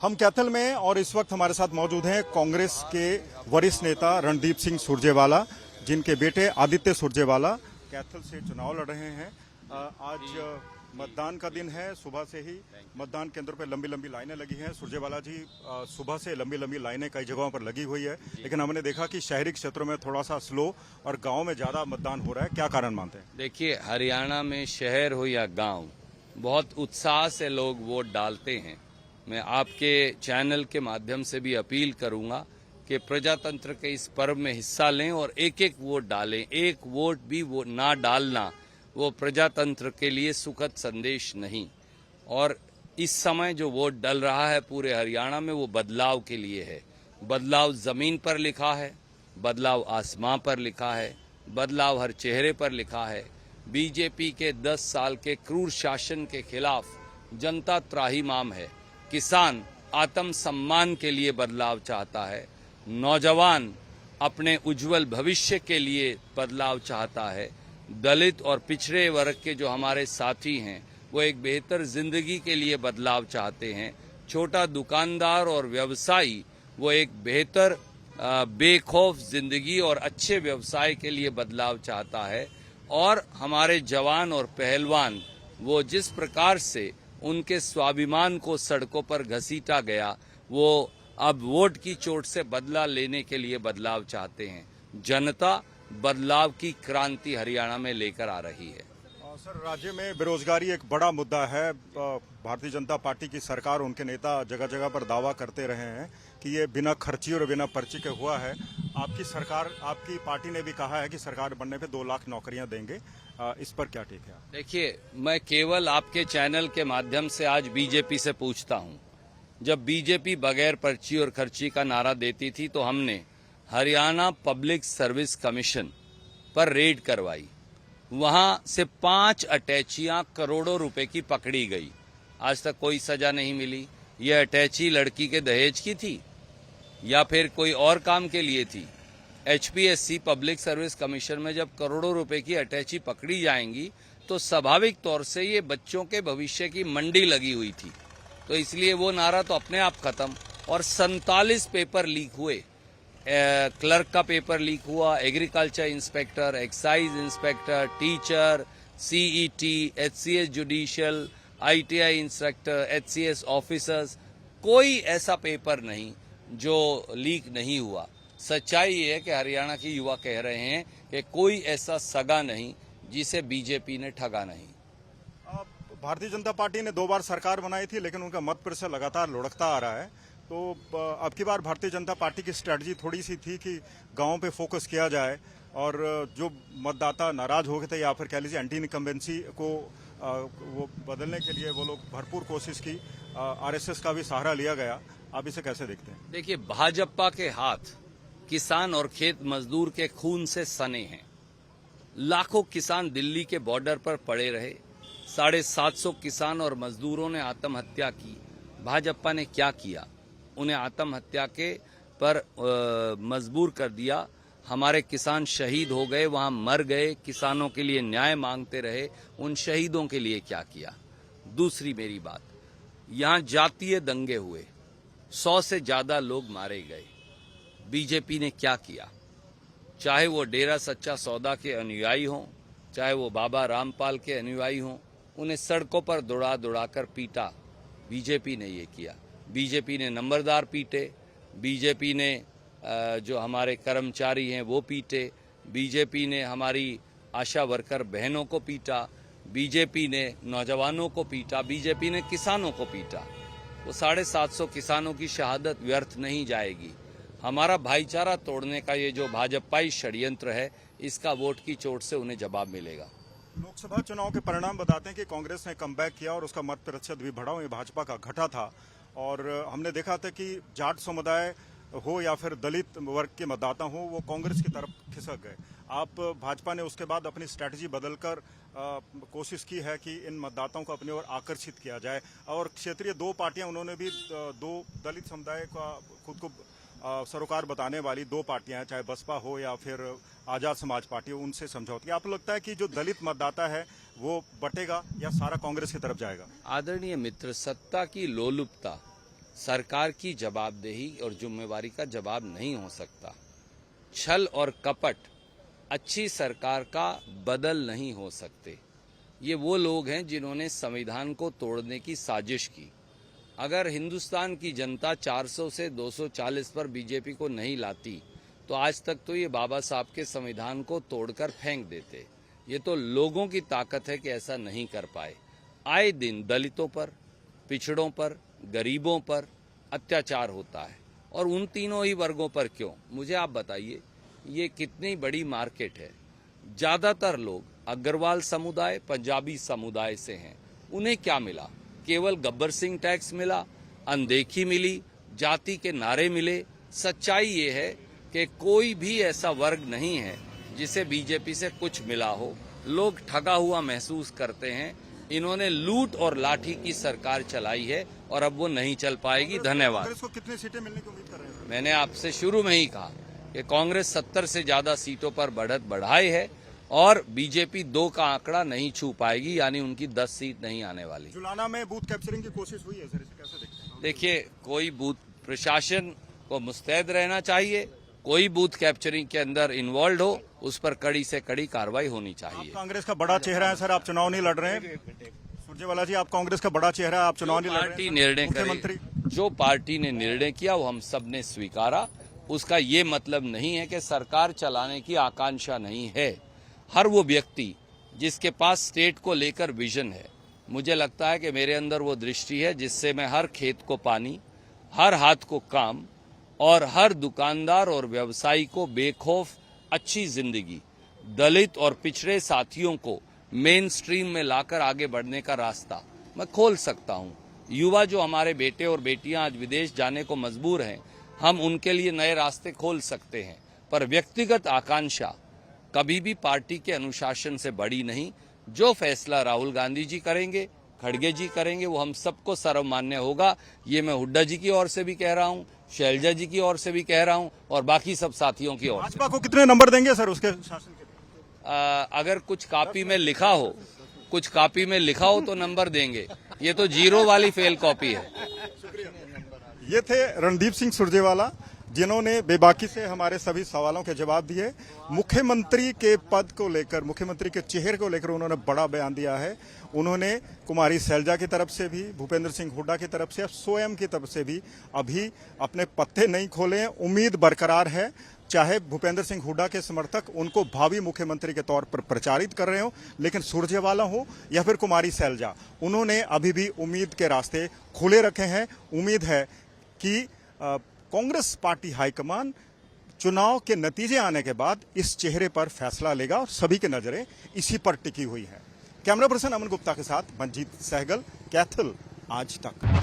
हम कैथल में और इस वक्त हमारे साथ मौजूद हैं कांग्रेस के वरिष्ठ नेता रणदीप सिंह सुरजेवाला, जिनके बेटे आदित्य सुरजेवाला कैथल से चुनाव लड़ रहे हैं। आज मतदान का दिन है। सुबह से ही मतदान केंद्रों पर लंबी लंबी लाइनें लगी हैं। सुरजेवाला जी, सुबह से लंबी लंबी लाइनें कई जगहों पर लगी हुई है, लेकिन हमने देखा कि शहरी क्षेत्रों में थोड़ा सा स्लो और गाँव में ज्यादा मतदान हो रहा है। क्या कारण मानते हैं? देखिए, हरियाणा में शहर हो या गांव, बहुत उत्साह से लोग वोट डालते हैं। मैं आपके चैनल के माध्यम से भी अपील करूंगा कि प्रजातंत्र के इस पर्व में हिस्सा लें और एक एक वोट डालें। एक वोट भी वो ना डालना वो प्रजातंत्र के लिए सुखद संदेश नहीं। और इस समय जो वोट डल रहा है पूरे हरियाणा में, वो बदलाव के लिए है। बदलाव जमीन पर लिखा है, बदलाव आसमां पर लिखा है, बदलाव हर चेहरे पर लिखा है। बीजेपी के 10 साल के क्रूर शासन के खिलाफ जनता त्राहिमाम है। किसान आत्म सम्मान के लिए बदलाव चाहता है। नौजवान अपने उज्जवल भविष्य के लिए बदलाव चाहता है। दलित और पिछड़े वर्ग के जो हमारे साथी हैं, वो एक बेहतर जिंदगी के लिए बदलाव चाहते हैं। छोटा दुकानदार और व्यवसायी वो एक बेहतर बेखौफ जिंदगी और अच्छे व्यवसाय के लिए बदलाव चाहता है। और हमारे जवान और पहलवान, वो जिस प्रकार से उनके स्वाभिमान को सड़कों पर घसीटा गया, वो अब वोट की चोट से बदला लेने के लिए बदलाव चाहते हैं। जनता बदलाव की क्रांति हरियाणा में लेकर आ रही है। सर, राज्य में बेरोजगारी एक बड़ा मुद्दा है। भारतीय जनता पार्टी की सरकार, उनके नेता जगह जगह पर दावा करते रहे हैं कि ये बिना खर्ची और बिना पर्ची के हुआ है। आपकी सरकार, आपकी पार्टी ने भी कहा है कि सरकार बनने पे 2 लाख नौकरियां देंगे। इस पर क्या ठीक है? देखिए, मैं केवल आपके चैनल के माध्यम से आज बीजेपी से पूछता हूं। जब बीजेपी बगैर पर्ची और खर्ची का नारा देती थी तो हमने हरियाणा पब्लिक सर्विस कमीशन पर रेड करवाई। वहां से 5 अटैचियां करोड़ों रुपए की पकड़ी गई। आज तक कोई सजा नहीं मिली। यह अटैची लड़की के दहेज की थी या फिर कोई और काम के लिए थी? HPSC पब्लिक सर्विस कमीशन में जब करोड़ों रुपए की अटैची पकड़ी जाएंगी तो स्वाभाविक तौर से ये बच्चों के भविष्य की मंडी लगी हुई थी, तो इसलिए वो नारा तो अपने आप खत्म। और 47 पेपर लीक हुए। क्लर्क का पेपर लीक हुआ, agriculture inspector, excise inspector, teacher, CET, HCS judicial, ITI instructor, HCS officers, कोई ऐसा पेपर नहीं जो लीक नहीं हुआ। सच्चाई ये है कि हरियाणा के युवा कह रहे हैं कि कोई ऐसा सगा नहीं जिसे बीजेपी ने ठगा नहीं। भारतीय जनता पार्टी ने 2 बार सरकार बनाई थी, लेकिन उनका मत प्रतिशत लगातार लुढ़कता आ रहा है। तो अब की बार भारतीय जनता पार्टी की स्ट्रेटजी थोड़ी सी थी कि गांव पे फोकस किया जाए और जो मतदाता नाराज हो गए थे या फिर कह लीजिए एंटी इनकम्बेंसी को वो बदलने के लिए वो लोग भरपूर कोशिश की। RSS का भी सहारा लिया गया। आप इसे कैसे देखते हैं? देखिए, भाजपा के हाथ किसान और खेत मजदूर के खून से सने हैं। लाखों किसान दिल्ली के बॉर्डर पर पड़े रहे। 750 किसान और मजदूरों ने आत्महत्या की। भाजपा ने क्या किया? उन्हें आत्महत्या के पर मजबूर कर दिया। हमारे किसान शहीद हो गए, वहां मर गए, किसानों के लिए न्याय मांगते रहे। उन शहीदों के लिए क्या किया? दूसरी मेरी बात, यहां जातीय दंगे हुए, 100 से ज्यादा लोग मारे गए। बीजेपी ने क्या किया? चाहे वो डेरा सच्चा सौदा के अनुयायी हों, चाहे वो बाबा रामपाल के अनुयायी हों, उन्हें सड़कों पर दौड़ा दौड़ा कर पीटा। बीजेपी ने ये किया। बीजेपी ने नंबरदार पीटे। बीजेपी ने जो हमारे कर्मचारी हैं वो पीटे। बीजेपी ने हमारी आशा वर्कर बहनों को पीटा। बीजेपी ने नौजवानों को पीटा। बीजेपी ने किसानों को पीटा। वो 750 किसानों की शहादत व्यर्थ नहीं जाएगी। हमारा भाईचारा तोड़ने का ये जो भाजपाई षड्यंत्र है, इसका वोट की चोट से उन्हें जवाब मिलेगा। लोकसभा चुनाव के परिणाम बताते हैं कि कांग्रेस ने कमबैक किया और उसका मत प्रतिशत भी बढ़ा। ये भाजपा का घटा था और हमने देखा था कि जाट समुदाय हो या फिर दलित वर्ग के मतदाता हो, वो कांग्रेस की तरफ खिसक गए। आप भाजपा ने उसके बाद अपनी स्ट्रैटेजी बदलकर कोशिश की है कि इन मतदाताओं को अपनी ओर आकर्षित किया जाए। और क्षेत्रीय 2 पार्टियां, उन्होंने भी 2 दलित समुदाय का खुद को सरोकार बताने वाली 2 पार्टियां हैं, चाहे बसपा हो या फिर आजाद समाज पार्टी हो, उनसे समझौती। आपको लगता है कि जो दलित मतदाता है वो बटेगा या सारा कांग्रेस की तरफ जाएगा? आदरणीय मित्र, सत्ता की लोलुपता सरकार की जवाबदेही और जिम्मेवारी का जवाब नहीं हो सकता। छल और कपट अच्छी सरकार का बदल नहीं हो सकते। ये वो लोग हैं जिन्होंने संविधान को तोड़ने की साजिश की। अगर हिंदुस्तान की जनता 400 से 240 पर बीजेपी को नहीं लाती तो आज तक तो ये बाबा साहब के संविधान को तोड़कर फेंक देते। ये तो लोगों की ताकत है कि ऐसा नहीं कर पाए। आए दिन दलितों पर, पिछड़ों पर, गरीबों पर अत्याचार होता है और उन तीनों ही वर्गों पर क्यों? मुझे आप बताइए, ये कितनी बड़ी मार्केट है। ज्यादातर लोग अग्रवाल समुदाय, पंजाबी समुदाय से हैं। उन्हें क्या मिला? केवल गब्बर सिंह टैक्स मिला, अनदेखी मिली, जाति के नारे मिले। सच्चाई ये है कि कोई भी ऐसा वर्ग नहीं है जिसे बीजेपी से कुछ मिला हो। लोग ठगा हुआ महसूस करते हैं। इन्होंने लूट और लाठी की सरकार चलाई है और अब वो नहीं चल पाएगी। धन्यवाद। कांग्रेस को कितनी सीटें मिलने की उम्मीद कर रहे हैं? मैंने आपसे शुरू में ही कहा कि कांग्रेस 70 से ज्यादा सीटों पर बढ़त बढ़ाई है और बीजेपी 2 का आंकड़ा नहीं छू पाएगी, यानी उनकी 10 सीट नहीं आने वाली। जुलाना में बूथ कैप्चरिंग की कोशिश हुई है सर, इसे कैसे देखते हैं? देखिए, कोई बूथ प्रशासन को मुस्तैद रहना चाहिए। कोई बूथ कैप्चरिंग के अंदर इन्वॉल्व हो, उस पर कड़ी से कड़ी कार्रवाई होनी चाहिए। आप कांग्रेस का बड़ा चेहरा है सर, आप चुनाव नहीं लड़ रहे हैं। सुरजेवाला जी, आप कांग्रेस का बड़ा चेहरा है, आप चुनाव नहीं लड़ रहे हैं। पार्टी निर्णय करे, जो पार्टी ने निर्णय किया वो हम सब ने स्वीकारा। उसका ये मतलब नहीं है कि सरकार चलाने की आकांक्षा नहीं है। हर वो व्यक्ति जिसके पास स्टेट को लेकर विजन है, मुझे लगता है कि मेरे अंदर वो दृष्टि है जिससे मैं हर खेत को पानी, हर हाथ को काम और हर दुकानदार और व्यवसायी को बेखौफ अच्छी जिंदगी, दलित और पिछड़े साथियों को मेन स्ट्रीम में लाकर आगे बढ़ने का रास्ता मैं खोल सकता हूं। युवा जो हमारे बेटे और बेटियां आज विदेश जाने को मजबूर हैं, हम उनके लिए नए रास्ते खोल सकते हैं। पर व्यक्तिगत आकांक्षा कभी भी पार्टी के अनुशासन से बड़ी नहीं। जो फैसला राहुल गांधी जी करेंगे, खड़गे जी करेंगे, वो हम सबको सर्वमान्य होगा। ये मैं हुड्डा जी की ओर से भी कह रहा हूँ, शैलजा जी की ओर से भी कह रहा हूँ और बाकी सब साथियों की ओर से। भाजपा को कितने नंबर देंगे सर उसके शासन के? अगर कुछ कापी में लिखा हो, तो नंबर देंगे। ये तो 0 वाली फेल कॉपी है। ये थे रणदीप सिंह सुरजेवाला, जिन्होंने बेबाकी से हमारे सभी सवालों के जवाब दिए। मुख्यमंत्री के पद को लेकर, मुख्यमंत्री के चेहरे को लेकर उन्होंने बड़ा बयान दिया है। उन्होंने कुमारी शैलजा की तरफ से भी, भूपेंद्र सिंह हुड्डा की तरफ से, स्वयं की तरफ से भी अभी अपने पत्ते नहीं खोले हैं। उम्मीद बरकरार है, चाहे भूपेंद्र सिंह हुड्डा के समर्थक उनको भावी मुख्यमंत्री के तौर पर प्रचारित कर रहे हो, लेकिन सुरजेवाला हो या फिर कुमारी शैलजा, उन्होंने अभी भी उम्मीद के रास्ते खुले रखे हैं। उम्मीद है कि कांग्रेस पार्टी हाईकमान चुनाव के नतीजे आने के बाद इस चेहरे पर फैसला लेगा और सभी की नजरें इसी पर टिकी हुई है। कैमरा पर्सन अमन गुप्ता के साथ मंजीत सहगल, कैथल आज तक।